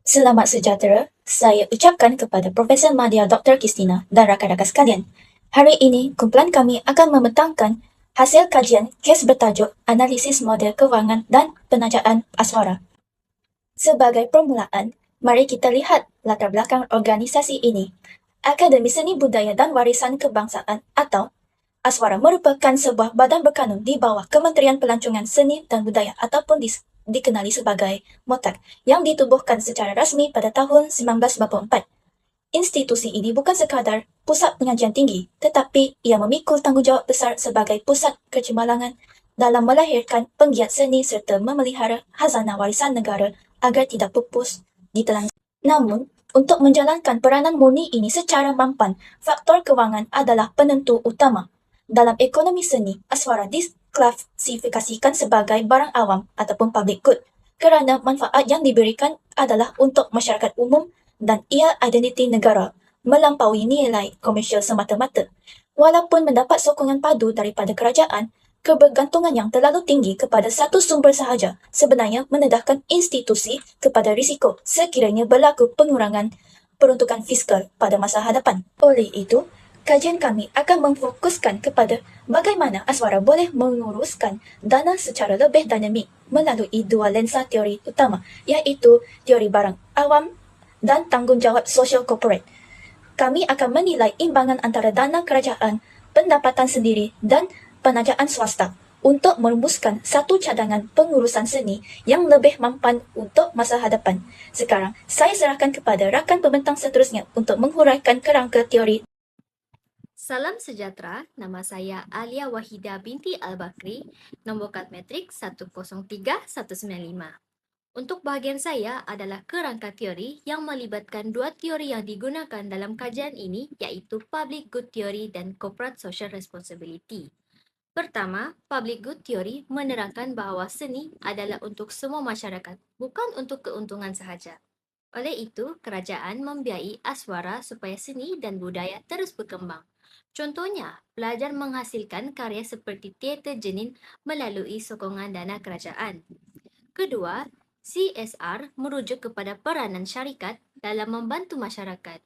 Selamat sejahtera, saya ucapkan kepada Profesor Madya Dr. Kristina dan rakan-rakan sekalian. Hari ini, kumpulan kami akan membentangkan hasil kajian kes bertajuk Analisis Model Kewangan dan Penajaan Aswara. Sebagai permulaan, mari kita lihat latar belakang organisasi ini. Akademi Seni Budaya dan Warisan Kebangsaan atau Aswara merupakan sebuah badan berkanun di bawah Kementerian Pelancongan Seni dan Budaya ataupun dikenali sebagai MOTAK yang ditubuhkan secara rasmi pada tahun 1994. Institusi ini bukan sekadar pusat pengajian tinggi, tetapi ia memikul tanggungjawab besar sebagai pusat kecemerlangan dalam melahirkan penggiat seni serta memelihara khazanah warisan negara agar tidak pupus ditelan. Namun, untuk menjalankan peranan murni ini secara mampan, faktor kewangan adalah penentu utama. Dalam ekonomi seni, aswara diklasifikasikan sebagai barang awam ataupun public good kerana manfaat yang diberikan adalah untuk masyarakat umum dan ia identiti negara melampaui nilai komersial semata-mata. Walaupun mendapat sokongan padu daripada kerajaan, kebergantungan yang terlalu tinggi kepada satu sumber sahaja sebenarnya mendedahkan institusi kepada risiko sekiranya berlaku pengurangan peruntukan fiskal pada masa hadapan. Oleh itu, kajian kami akan memfokuskan kepada bagaimana aswara boleh menguruskan dana secara lebih dinamik melalui dua lensa teori utama, iaitu teori barang awam dan tanggungjawab sosial korporat. Kami akan menilai imbangan antara dana kerajaan, pendapatan sendiri dan penajaan swasta untuk merumuskan satu cadangan pengurusan seni yang lebih mampan untuk masa hadapan. Sekarang, saya serahkan kepada rakan pembentang seterusnya untuk menghuraikan kerangka teori. Salam sejahtera, nama saya Alia Wahida binti Al-Bakri, nombor kad matrik 103195. Untuk bahagian saya adalah kerangka teori yang melibatkan dua teori yang digunakan dalam kajian ini, iaitu Public Good Theory dan Corporate Social Responsibility. Pertama, Public Good Theory menerangkan bahawa seni adalah untuk semua masyarakat, bukan untuk keuntungan sahaja. Oleh itu, kerajaan membiayai aswara supaya seni dan budaya terus berkembang. Contohnya, pelajar menghasilkan karya seperti teater jenin melalui sokongan dana kerajaan. Kedua, CSR merujuk kepada peranan syarikat dalam membantu masyarakat.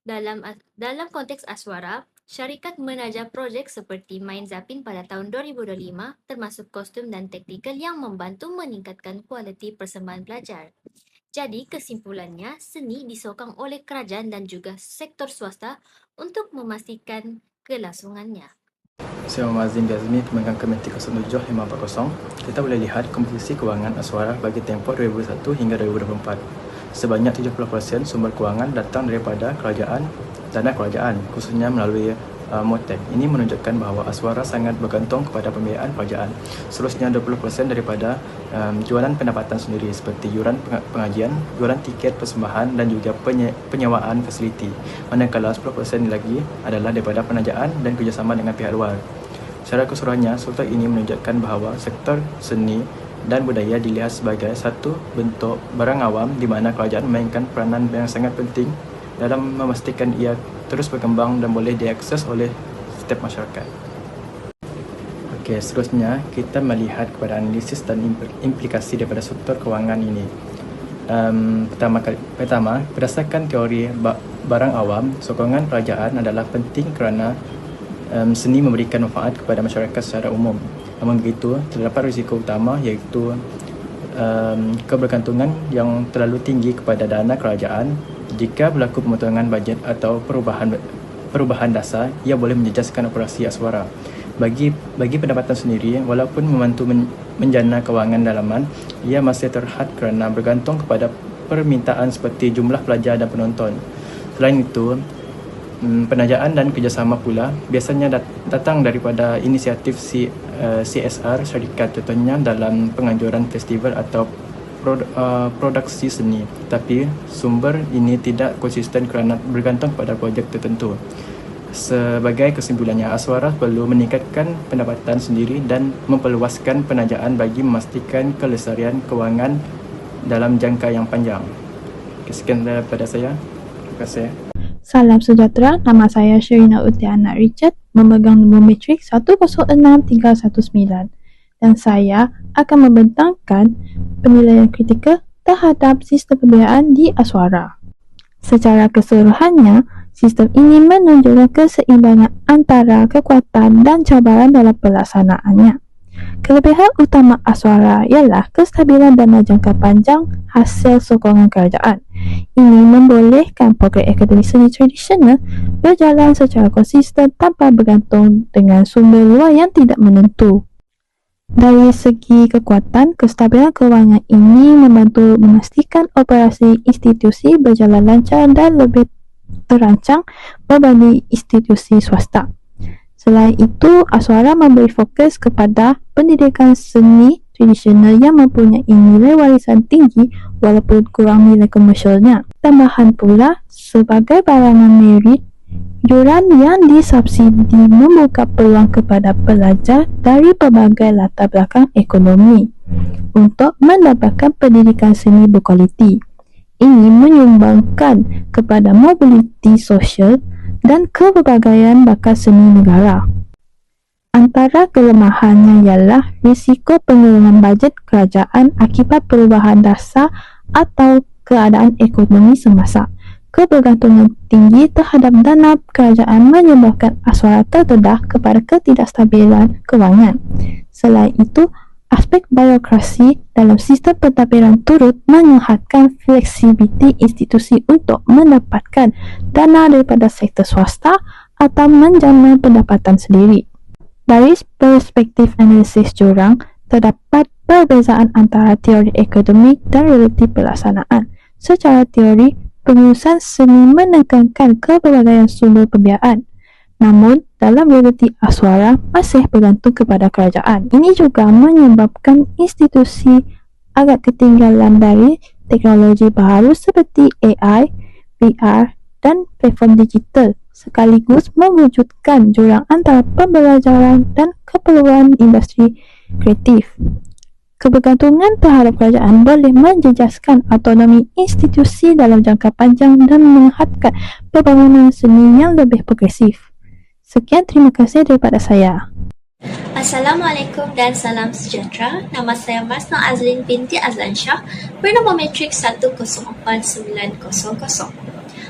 Dalam konteks aswara, syarikat menaja projek seperti Main Zapin pada tahun 2025 termasuk kostum dan taktikal yang membantu meningkatkan kualiti persembahan pelajar. Jadi kesimpulannya, seni disokong oleh kerajaan dan juga sektor swasta untuk memastikan kelangsungannya. Saya Mazin Gazmi, pemegang Komiti 07540. Kita boleh lihat komposisi kewangan aswara bagi tempoh 2001 hingga 2024. Sebanyak 70% sumber kewangan datang daripada kerajaan, dana kerajaan, khususnya melalui MOTAK. Ini menunjukkan bahawa aswara sangat bergantung kepada pembiayaan kerajaan. Seterusnya 20% daripada jualan pendapatan sendiri seperti yuran pengajian, jualan tiket persembahan dan juga penyewaan fasiliti. Manakala 10% lagi adalah daripada penajaan dan kerjasama dengan pihak luar. Secara keseluruhannya, struktur ini menunjukkan bahawa sektor seni dan budaya dilihat sebagai satu bentuk barang awam di mana kerajaan memainkan peranan yang sangat penting dalam memastikan ia terus berkembang dan boleh diakses oleh setiap masyarakat. Okey, seterusnya kita melihat kepada analisis dan implikasi daripada struktur kewangan ini. Pertama, berdasarkan teori barang awam, sokongan kerajaan adalah penting kerana seni memberikan manfaat kepada masyarakat secara umum. Namun begitu, terdapat risiko utama iaitu kebergantungan yang terlalu tinggi kepada dana kerajaan. Jika berlaku pemotongan bajet atau perubahan dasar, ia boleh menjejaskan operasi aswara. Bagi pendapatan sendiri, walaupun membantu menjana kewangan dalaman, ia masih terhad kerana bergantung kepada permintaan seperti jumlah pelajar dan penonton. Selain itu, penajaan dan kerjasama pula biasanya datang daripada inisiatif CSR syarikat, contohnya dalam penganjuran festival atau produksi seni, tapi sumber ini tidak konsisten kerana bergantung pada projek tertentu. Sebagai kesimpulannya, aswara perlu meningkatkan pendapatan sendiri dan memperluaskan penajaan bagi memastikan kelestarian kewangan dalam jangka yang panjang. Sekian daripada saya. Terima kasih. Salam sejahtera, nama saya Sherina Utiana Richard, memegang nombor matrik 106319 dan saya akan membentangkan penilaian kritikal terhadap sistem pembiayaan di Aswara. Secara keseluruhannya, sistem ini menunjukkan keseimbangan antara kekuatan dan cabaran dalam pelaksanaannya. Kelebihan utama Aswara ialah kestabilan dana jangka panjang hasil sokongan kerajaan. Ini membolehkan program akademik seni tradisional berjalan secara konsisten tanpa bergantung dengan sumber luar yang tidak menentu. Dari segi kekuatan, kestabilan kewangan ini membantu memastikan operasi institusi berjalan lancar dan lebih terancang berbanding institusi swasta. Selain itu, Aswara memberi fokus kepada pendidikan seni tradisional yang mempunyai nilai warisan tinggi walaupun kurang nilai komersialnya. Tambahan pula, sebagai barangan merit, yuran yang disubsidi membuka peluang kepada pelajar dari pelbagai latar belakang ekonomi untuk mendapatkan pendidikan seni berkualiti. Ini menyumbangkan kepada mobiliti sosial dan kepelbagaian bakat seni negara. Antara kelemahannya ialah risiko penurunan bajet kerajaan akibat perubahan dasar atau keadaan ekonomi semasa. Kebergantungan tinggi terhadap dana kerajaan menyebabkan Aswara terdedah kepada ketidakstabilan kewangan. Selain itu, aspek birokrasi dalam sistem pentadbiran turut menyehatkan fleksibiliti institusi untuk mendapatkan dana daripada sektor swasta atau menjana pendapatan sendiri. Dari perspektif analisis jurang, terdapat perbezaan antara teori akademik dan realiti pelaksanaan. Secara teori, pengurusan seni menekankan kepelbagaian sumber pembiayaan. Namun, dalam realiti Aswara masih bergantung kepada kerajaan. Ini juga menyebabkan institusi agak ketinggalan dari teknologi baru seperti AI, VR, dan platform digital, sekaligus mewujudkan jurang antara pembelajaran dan keperluan industri kreatif. Kebergantungan terhadap kerajaan boleh menjejaskan autonomi institusi dalam jangka panjang dan menyehatkan pembangunan seni yang lebih progresif. Sekian, terima kasih daripada saya. Assalamualaikum dan salam sejahtera. Nama saya Masna Azlin binti Azlan Shah, bernama matrik 104900.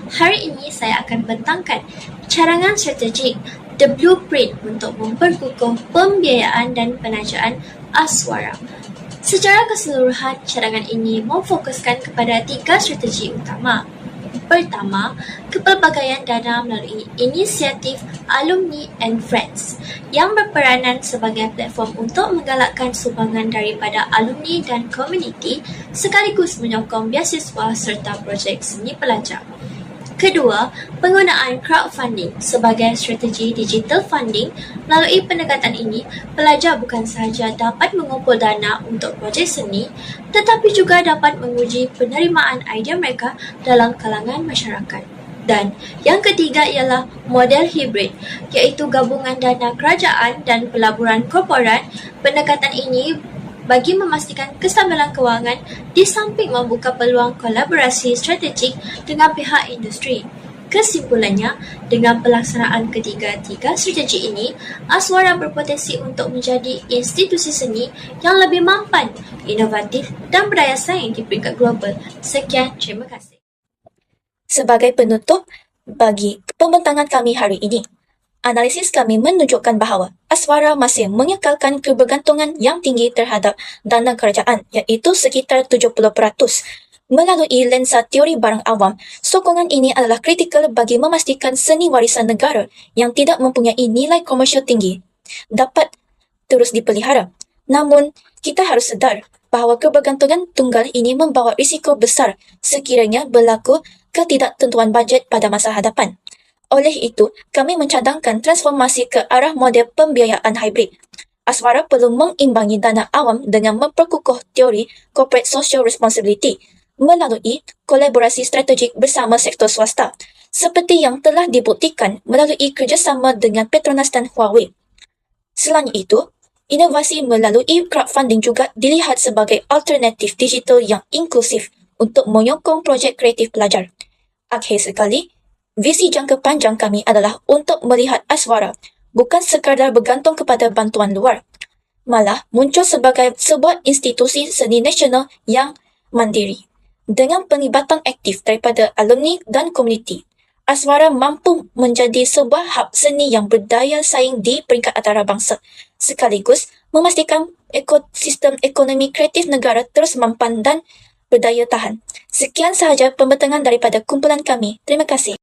Hari ini saya akan bentangkan carangan strategik The Blueprint untuk memperkukuh pembiayaan dan penajaan Aswara. Secara keseluruhan, carangan ini memfokuskan kepada 3 strategi utama. Pertama, kepelbagaian dana melalui inisiatif Alumni and Friends yang berperanan sebagai platform untuk menggalakkan sumbangan daripada alumni dan komuniti sekaligus menyokong beasiswa serta projek seni pelajar. Kedua, penggunaan crowdfunding sebagai strategi digital funding. Melalui pendekatan ini, pelajar bukan sahaja dapat mengumpul dana untuk projek seni, tetapi juga dapat menguji penerimaan idea mereka dalam kalangan masyarakat. Dan yang ketiga ialah model hibrid, iaitu gabungan dana kerajaan dan pelaburan korporat. Pendekatan ini bagi memastikan kestabilan kewangan di samping membuka peluang kolaborasi strategik dengan pihak industri. Kesimpulannya, dengan pelaksanaan ketiga-tiga strategi ini, Aswara berpotensi untuk menjadi institusi seni yang lebih mampan, inovatif dan berdaya saing di peringkat global. Sekian, terima kasih. Sebagai penutup bagi pembentangan kami hari ini, analisis kami menunjukkan bahawa Aswara masih mengekalkan kebergantungan yang tinggi terhadap dana kerajaan, iaitu sekitar 70%. Melalui lensa teori barang awam, sokongan ini adalah kritikal bagi memastikan seni warisan negara yang tidak mempunyai nilai komersial tinggi dapat terus dipelihara. Namun, kita harus sedar bahawa kebergantungan tunggal ini membawa risiko besar sekiranya berlaku ketidaktentuan bajet pada masa hadapan. Oleh itu, kami mencadangkan transformasi ke arah model pembiayaan hibrid. Aswara perlu mengimbangi dana awam dengan memperkukuh teori corporate social responsibility melalui kolaborasi strategik bersama sektor swasta, seperti yang telah dibuktikan melalui kerjasama dengan Petronas dan Huawei. Selain itu, inovasi melalui crowdfunding juga dilihat sebagai alternatif digital yang inklusif untuk menyokong projek kreatif pelajar. Akhir sekali, visi jangka panjang kami adalah untuk melihat Aswara bukan sekadar bergantung kepada bantuan luar, malah muncul sebagai sebuah institusi seni nasional yang mandiri. Dengan penglibatan aktif daripada alumni dan komuniti, Aswara mampu menjadi sebuah hub seni yang berdaya saing di peringkat antarabangsa, sekaligus memastikan ekosistem ekonomi kreatif negara terus mampan dan berdaya tahan. Sekian sahaja pembentangan daripada kumpulan kami. Terima kasih.